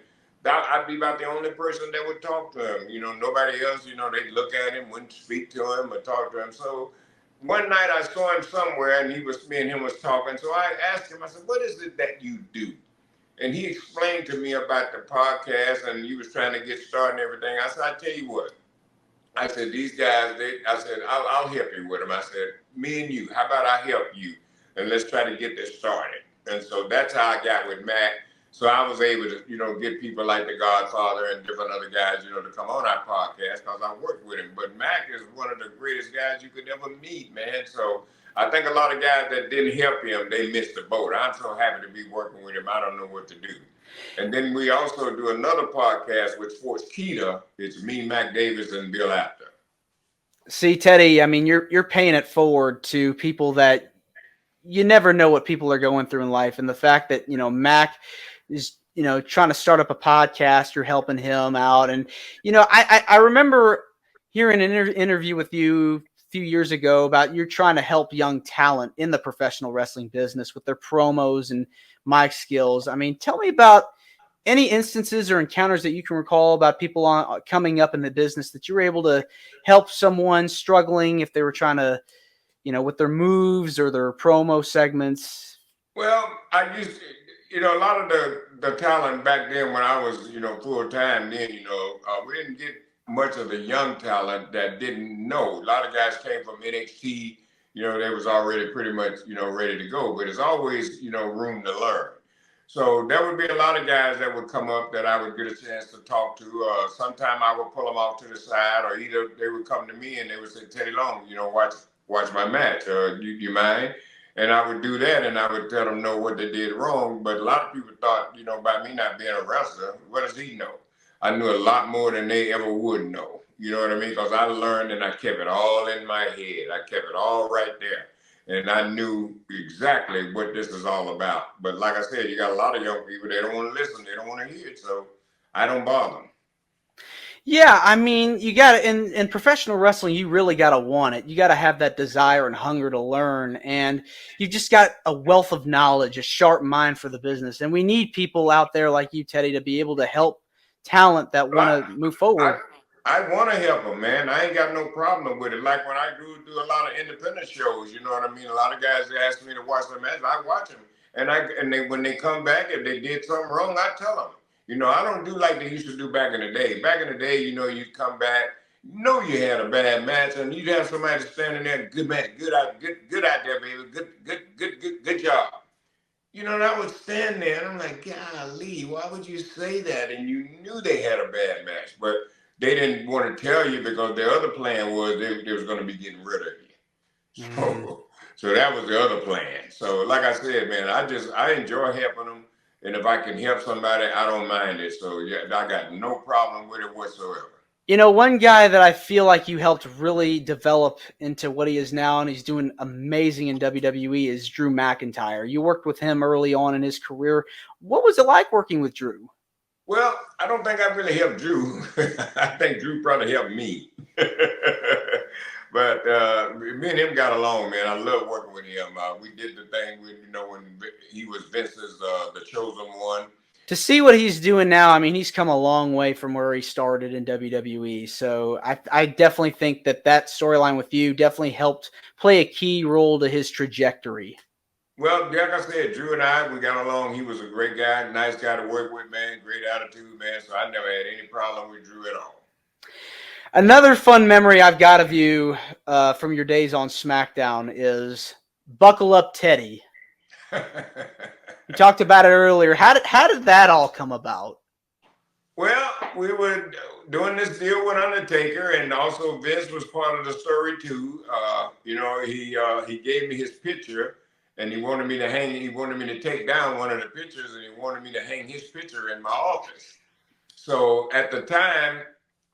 I'd be about the only person that would talk to him. Nobody else, they'd look at him, wouldn't speak to him or talk to him. So one night I saw him somewhere, and me and him was talking. So I asked him, I said, "What is it that you do?" And he explained to me about the podcast, and he was trying to get started and everything. I said, "I tell you what. I said, these guys, I said, I'll help you with them. I said, me and you, how about I help you? And let's try to get this started. And so that's how I got with Mac. So I was able to, get people like the Godfather and different other guys, to come on our podcast because I worked with him. But Mac is one of the greatest guys you could ever meet, man. So I think a lot of guys that didn't help him, they missed the boat. I'm so happy to be working with him. I don't know what to do. And then we also do another podcast with Sports Keita. It's me, Mac Davis, and Bill Apter. See, Teddy, I mean, you're paying it forward to people that you never know what people are going through in life. And the fact that, Mac is, trying to start up a podcast, you're helping him out. And, I remember hearing an interview with you a few years ago about you're trying to help young talent in the professional wrestling business with their promos and mic skills. I mean, tell me about any instances or encounters that you can recall about people coming up in the business that you were able to help someone struggling if they were trying to, with their moves or their promo segments? Well, I used to, a lot of the talent back then when I was, full time then, we didn't get much of the young talent that didn't know. A lot of guys came from NXT, they was already pretty much, ready to go, but it's always, room to learn. So there would be a lot of guys that would come up that I would get a chance to talk to. Sometime I would pull them off to the side, or either they would come to me and they would say, Teddy Long, watch my match. You mind? And I would do that, and I would tell them know what they did wrong. But a lot of people thought, by me not being a wrestler, what does he know? I knew a lot more than they ever would know. You know what I mean? Because I learned and I kept it all in my head. I kept it all right there. And I knew exactly what this is all about. But like I said, you got a lot of young people, they don't want to listen. They don't want to hear it. So I don't bother them. Yeah, I mean, you got to, in professional wrestling, you really got to want it. You got to have that desire and hunger to learn. And you've just got a wealth of knowledge, a sharp mind for the business. And we need people out there like you, Teddy, to be able to help talent that want to move forward. I want to help them, man. I ain't got no problem with it. Like when I do a lot of independent shows, you know what I mean? A lot of guys ask me to watch the match. I watch them. And when they come back, if they did something wrong, I tell them. I don't do like they used to do back in the day. Back in the day, you'd come back, you had a bad match, and you'd have somebody standing there, good match, good out there, baby, good job. And I would stand there, and I'm like, golly, why would you say that? And you knew they had a bad match, but they didn't want to tell you because their other plan was they was going to be getting rid of you. So that was the other plan. So like I said, man, I enjoy helping them. And if I can help somebody, I don't mind it. So yeah, I got no problem with it whatsoever. One guy that I feel like you helped really develop into what he is now, and he's doing amazing in WWE, is Drew McIntyre. You worked with him early on in his career. What was it like working with Drew? Well, I don't think I really helped Drew. I think Drew probably helped me. But me and him got along, man. I love working with him. We did the thing with, when he was Vince's the chosen one. To see what he's doing now, I mean, he's come a long way from where he started in WWE. So I definitely think that storyline with you definitely helped play a key role to his trajectory. Well, like I said, Drew and I, we got along. He was a great guy, nice guy to work with, man. Great attitude, man. So I never had any problem with Drew at all. Another fun memory I've got of you from your days on SmackDown is Buckle Up Teddy. You talked about it earlier. How did that all come about? Well, we were doing this deal with Undertaker, and also Vince was part of the story too. He gave me his picture, and he wanted me to take down one of the pictures, and he wanted me to hang his picture in my office. So at the time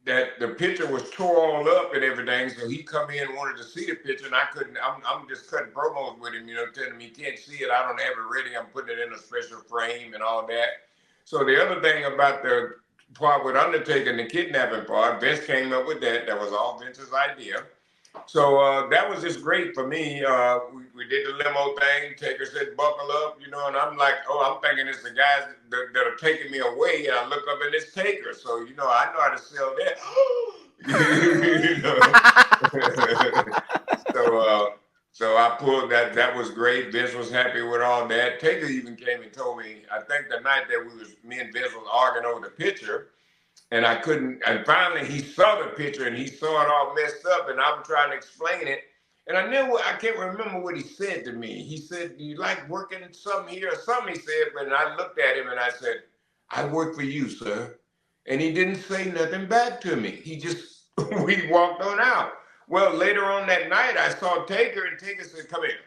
that the picture was tore all up and everything, so he come in and wanted to see the picture, and I couldn't. I'm just cutting promos with him, telling him he can't see it. I don't have it ready. I'm putting it in a special frame and all that. So the other thing about the part with Undertaker and the kidnapping part, Vince came up with that. That was all Vince's idea. So that was just great for me. We did the limo thing. Taker said, buckle up, and I'm like, I'm thinking it's the guys that are taking me away. And I look up and it's Taker. So, I know how to sell that. So I pulled that. That was great. Vince was happy with all that. Taker even came and told me, I think the night that me and Vince was arguing over the picture, and I couldn't. And finally, he saw the picture and he saw it all messed up, and I was trying to explain it. And I can't remember what he said to me. He said, "Do you like working something here or something?" He said, but I looked at him and I said, "I work for you, sir." And he didn't say nothing back to me. He just we walked on out. Well, later on that night, I saw Taker, and Taker said, "Come here."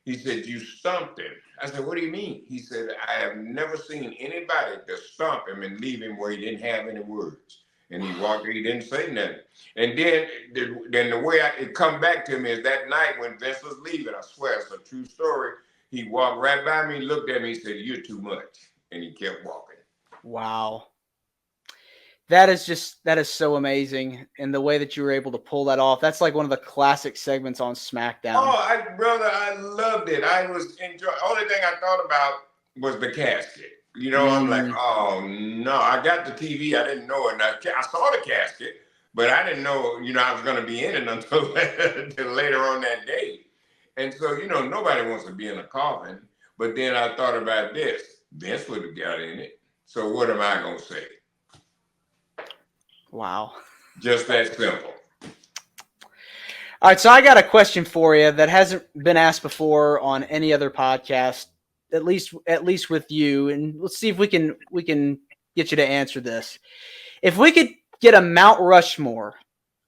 He said, "You stumped him." I said, "What do you mean?" He said, "I have never seen anybody to stomp him and leave him where he didn't have any words." And he walked, he didn't say nothing. And then the way it come back to me is that night when Vince was leaving, I swear it's a true story. He walked right by me, looked at me, he said, "You're too much." And he kept walking. Wow. That is so amazing. And the way that you were able to pull that off, that's like one of the classic segments on SmackDown. Oh, brother, I loved it. I was enjoying. Only thing I thought about was the casket. You know, I'm like, oh no, I got the TV. I didn't know it. I saw the casket, but I didn't know, I was going to be in it until, until later on that day. And so, nobody wants to be in a coffin. But then I thought about this. Vince would have got in it. So what am I going to say? Wow. Just that simple. All right, so I got a question for you that hasn't been asked before on any other podcast, at least with you, and let's see if we can get you to answer this. If we could get a Mount Rushmore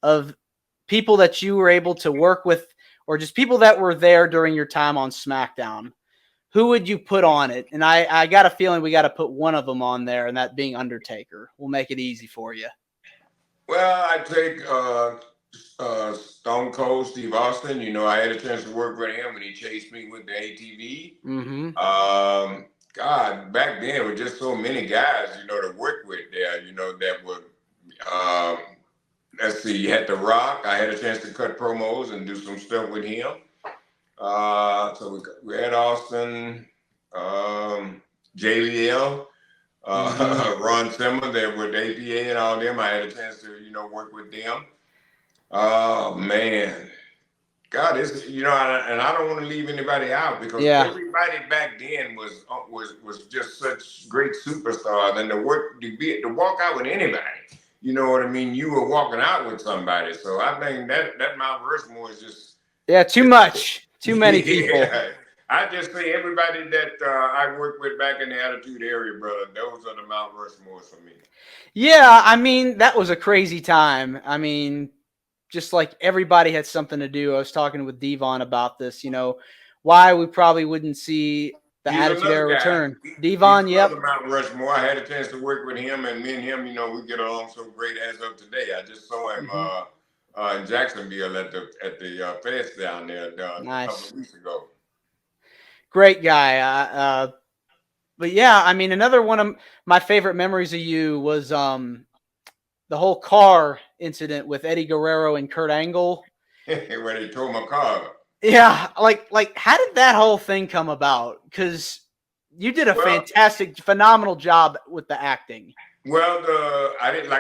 of people that you were able to work with, or just people that were there during your time on SmackDown, who would you put on it? And I got a feeling we got to put one of them on there, and that being Undertaker. We'll make it easy for you. Well, I take Stone Cold Steve Austin. I had a chance to work with him when he chased me with the ATV. Mm-hmm. God, back then there were just so many guys, to work with there, that would, let's see, you had The Rock. I had a chance to cut promos and do some stuff with him. So we had Austin, JBL. Ron Simmons, there with APA and all them. I had a chance to, work with them. Oh man, God, it's and I don't want to leave anybody out because everybody back then was just such great superstars, and to walk out with anybody, you know what I mean. You were walking out with somebody, so I think that Mount Rushmore is just too much, too many people. I just say everybody that I worked with back in the Attitude Era, brother, those are the Mount Rushmores for me. Yeah, I mean, that was a crazy time. I mean, just like everybody had something to do. I was talking with Devon about this, why we probably wouldn't see the Attitude Era return. Devon, yep. Mount Rushmore. I had a chance to work with him, and me and him, we get along so great as of today. I just saw him in Jacksonville at the fest down there a couple of weeks ago. Great guy. But yeah, I mean, another one of my favorite memories of you was the whole car incident with Eddie Guerrero and Kurt Angle. When he tore my car. Yeah, like how did that whole thing come about? Because you did a fantastic, phenomenal job with the acting. Well, I didn't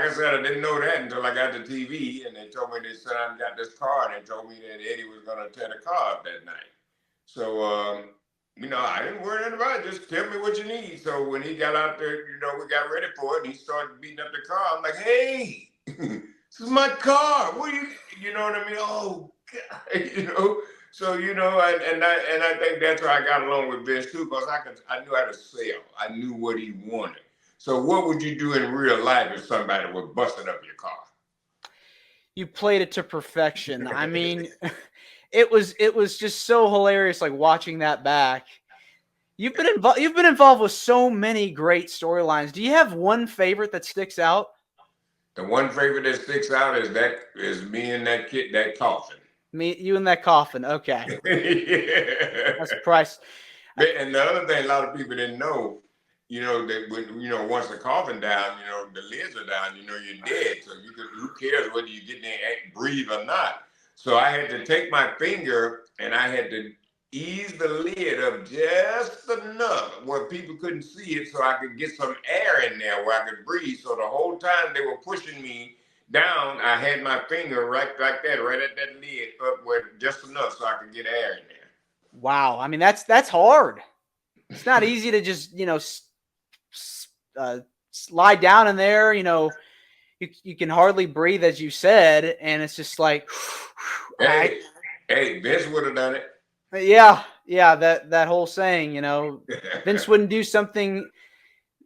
know that until I got the TV, and they told me they said I got this car, and they told me that Eddie was going to tear the car up that night. So, I didn't worry about it. Just tell me what you need. So when he got out there, we got ready for it, and he started beating up the car. I'm like, hey, this is my car. What are you know what I mean? Oh, God, So, and I think that's why I got along with Vince too, because I knew how to sell. I knew what he wanted. So what would you do in real life if somebody was busting up your car? You played it to perfection. I mean, it was just so hilarious, like watching that back. You've been involved with so many great storylines. Do you have one favorite that sticks out? The one favorite that sticks out is me and that coffin. You in that coffin. Okay. Yeah. That's price. And the other thing a lot of people didn't know, that when, once the coffin down, the lids are down, you're dead. So who cares whether you get there and breathe or not? So I had to take my finger and I had to ease the lid up just enough where people couldn't see it, so I could get some air in there where I could breathe. So the whole time they were pushing me down, I had my finger right like that, right at that lid up where just enough so I could get air in there. Wow. I mean, that's hard. It's not easy to just, slide down in there, you can hardly breathe, as you said, and it's just like, Hey, Vince would have done it. Yeah, that whole saying, Vince wouldn't do something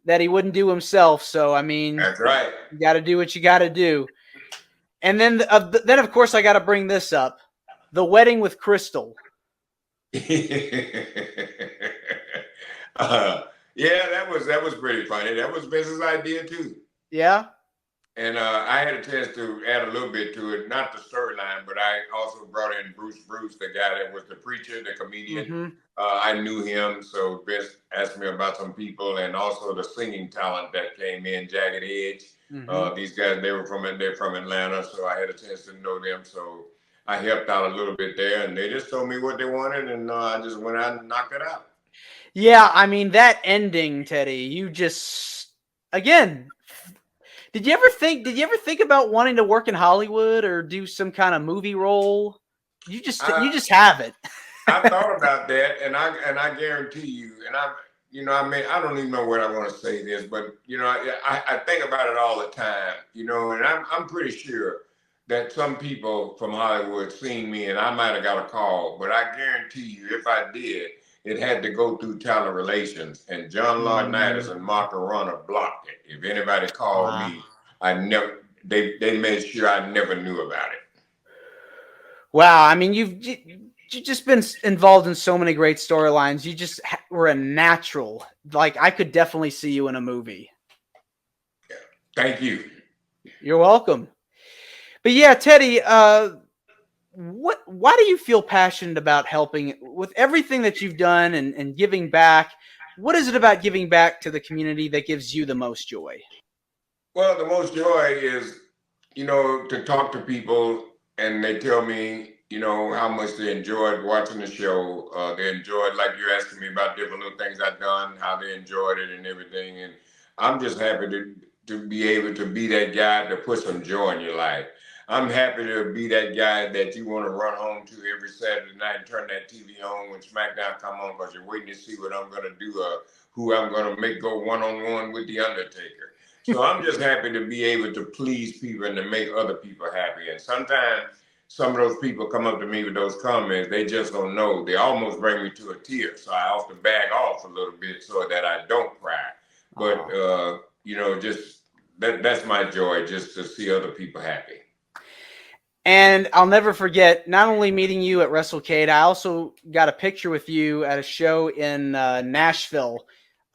that he wouldn't do himself. So I mean, That's right. you got to do what you got to do. And then of course I got to bring this up: the wedding with Crystal. Yeah, that was pretty funny. That was Vince's idea too. Yeah. And I had a chance to add a little bit to it, not the storyline, but I also brought in Bruce, the guy that was the preacher, the comedian. Mm-hmm. I knew him, so Vince asked me about some people, and also the singing talent that came in, Jagged Edge. Mm-hmm. These guys, they're from Atlanta, so I had a chance to know them. So I helped out a little bit there, and they just told me what they wanted, and I just went out and knocked it out. Yeah, I mean that ending, Teddy. You just again. Did you ever think about wanting to work in Hollywood or do some kind of movie role? You just have it. I thought about that, and I guarantee you, and I don't even know what I want to say this, but I think about it all the time, and I'm pretty sure that some people from Hollywood seen me, and I might have got a call, but I guarantee you, if I did, it had to go through talent relations, and John Laurinaitis and Mark Arana blocked it. If anybody called me, they made sure I never knew about it. Wow, I mean, you've just been involved in so many great storylines. You just were a natural. Like, I could definitely see you in a movie. Yeah. Thank you. You're welcome. But yeah, Teddy, why do you feel passionate about helping with everything that you've done and giving back? What is it about giving back to the community that gives you the most joy? Well, the most joy is, to talk to people and they tell me, how much they enjoyed watching the show. They enjoyed, like you're asking me about different little things I've done, how they enjoyed it and everything. And I'm just happy to be able to be that guy to put some joy in your life. I'm happy to be that guy that you want to run home to every Saturday night and turn that TV on when Smackdown come on because you're waiting to see what I'm going to do, who I'm going to make go one-on-one with the Undertaker. So I'm just happy to be able to please people and to make other people happy. And sometimes some of those people come up to me with those comments, they just don't know. They almost bring me to a tear. So I have to back off a little bit so that I don't cry. But, just that's my joy, just to see other people happy. And I'll never forget not only meeting you at WrestleCade, I also got a picture with you at a show in Nashville.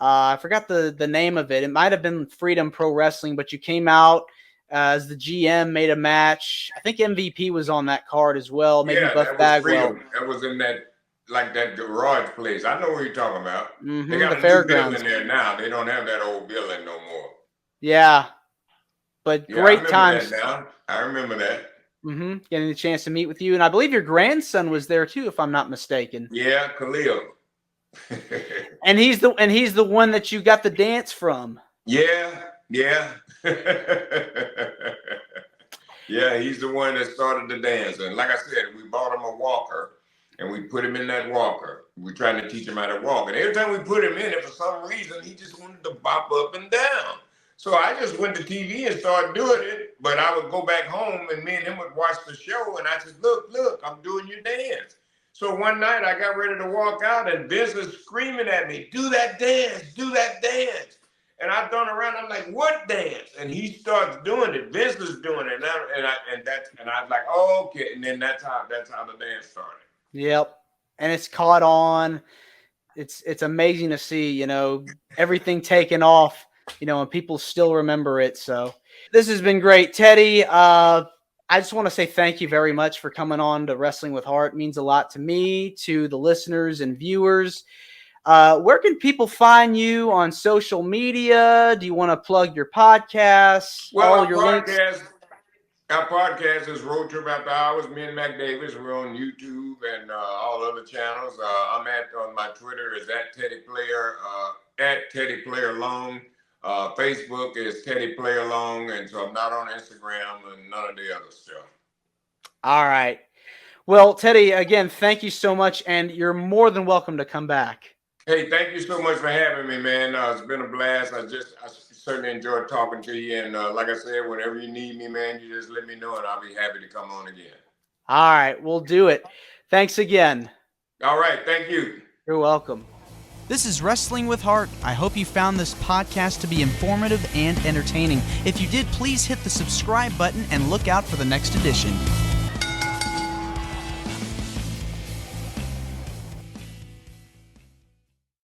I forgot the name of it. It might have been Freedom Pro Wrestling, but you came out as the GM, made a match. I think MVP was on that card as well. Maybe Buff Bagwell. Freedom. That was in that garage place. I know what you're talking about. Mm-hmm, they got the a fairgrounds new building there now. They don't have that old building no more. Yeah, but great times. I remember that. Mm-hmm. Getting the chance to meet with you, and I believe your grandson was there too, if I'm not mistaken. Yeah, Khalil. and he's the one that you got the dance from. Yeah. Yeah, he's the one that started the dance. And like I said, we bought him a walker and we put him in that walker. We're trying to teach him how to walk. And every time we put him in it, for some reason, he just wanted to bop up and down. So I just went to TV and started doing it. But I would go back home and me and him would watch the show. And I said, look, I'm doing your dance. So one night I got ready to walk out and Vince was screaming at me, do that dance. And I turned around, I'm like, what dance? And he starts doing it. Vince is doing it. And I was like, oh, okay. And then that's how the dance started. Yep. And it's caught on. It's amazing to see, everything taken off, and people still remember it. So this has been great. Teddy, I just want to say thank you very much for coming on to Wrestling with Heart. It means a lot to me, to the listeners and viewers. Where can people find you on social media? Do you want to plug your podcast? Well, all your links? Our podcast is Road Trip After Hours. Me and Mac Davis. We're on YouTube and all other channels. I'm on my Twitter is at Teddy Player, at Teddy Player Long. Facebook is Teddy Player Long, and so I'm not on Instagram and none of the other stuff. All right. Well, Teddy, again, thank you so much, and you're more than welcome to come back. Hey, thank you so much for having me, man. It's been a blast. certainly enjoyed talking to you. And like I said, whenever you need me, man, you just let me know, and I'll be happy to come on again. All right, we'll do it. Thanks again. All right, thank you. You're welcome. This is Wrestling with Heart. I hope you found this podcast to be informative and entertaining. If you did, please hit the subscribe button and look out for the next edition.